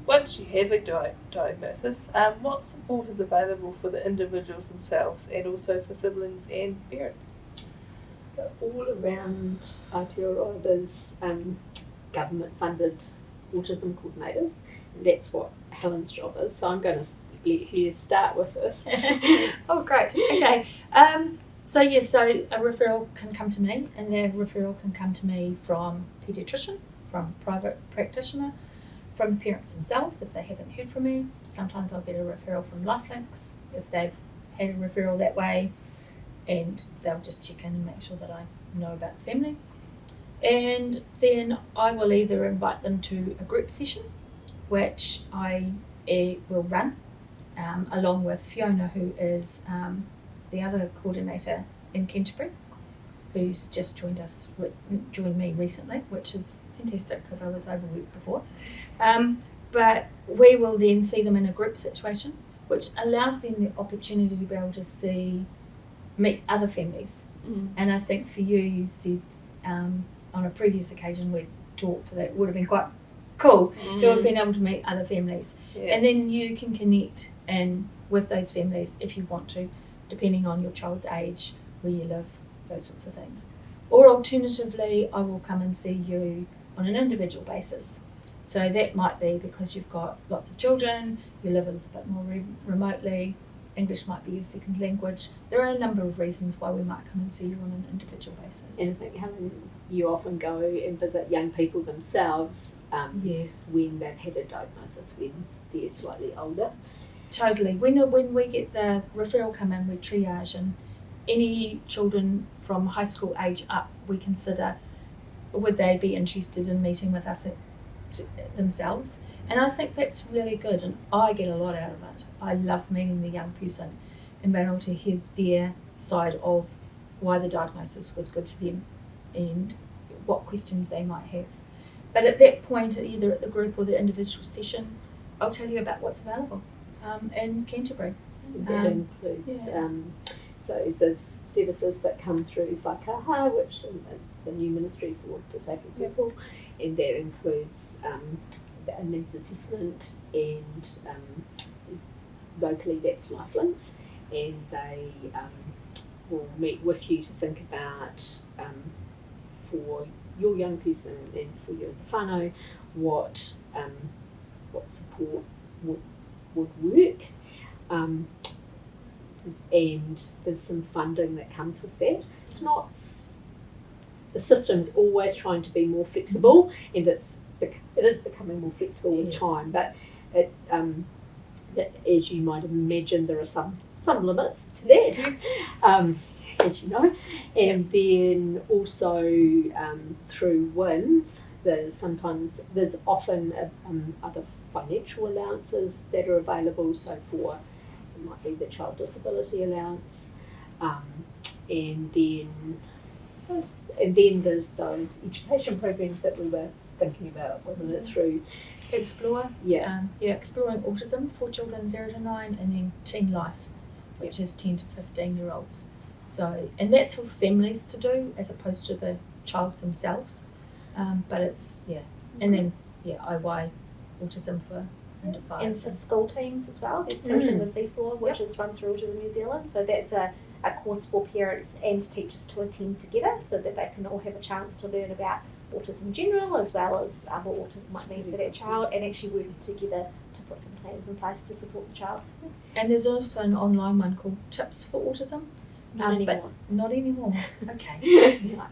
Once you have a diagnosis, what support is available for the individuals themselves and also for siblings and parents? So all around Aotearoa there's government-funded autism coordinators, and that's what Helen's job is. So I'm going to let her start with this. Oh, great. Okay. So a referral can come to me, and the referral can come to me from paediatrician, from private practitioner, from the parents themselves if they haven't heard from me. Sometimes I'll get a referral from LifeLinks if they've had a referral that way, and they'll just check in and make sure that I know about the family. And then I will either invite them to a group session, which I will run, along with Fiona, who is the other coordinator in Canterbury, who's just joined me recently, which is fantastic because I was overworked before. But we will then see them in a group situation, which allows them the opportunity to be able to meet other families. And I think for you said on a previous occasion we talked that it would have been quite cool to have been able to meet other families. Yeah. And then you can connect with those families if you want to, depending on your child's age, where you live, those sorts of things. Or alternatively, I will come and see you on an individual basis. So that might be because you've got lots of children, you live a little bit more remotely, English might be your second language. There are a number of reasons why we might come and see you on an individual basis. And I think, Helen, you often go and visit young people themselves yes. when they've had a diagnosis, when they're slightly older. Totally. When we get the referral come in, we triage, and any children from high school age up, we consider would they be interested in meeting with us themselves. And I think that's really good, and I get a lot out of it. I love meeting the young person and being able to hear their side of why the diagnosis was good for them and what questions they might have. But at that point, either at the group or the individual session, I'll tell you about what's available in Canterbury. That includes, so there's services that come through Whakaha, which is the new Ministry for Disabled People, and that includes a needs assessment, and locally that's LifeLinks, and they will meet with you to think about for your young person and for you as a whānau what support would work, and there's some funding that comes with that. It's not, the system's always trying to be more flexible, and it is becoming more flexible with time, but it as you might imagine, there are some limits to that, as you know. And then also through WINS, there's often other financial allowances that are available. So it might be the child disability allowance, and then there's those education programs that we were thinking about, wasn't it, through Explore, exploring autism for children 0 to 9, and then Teen Life, which is 10 to 15-year-olds. So, and that's for families to do as opposed to the child themselves. But it's and then IY autism for under 5. And for school teams as well. There's Tilting the Seesaw, which is run through Autism New Zealand. So that's a course for parents and teachers to attend together, so that they can all have a chance to learn about autism in general, as well as what autism might mean for that child, and actually working together to put some plans in place to support the child. And there's also an online one called Tips for Autism. Not anymore. But not anymore. Okay. No.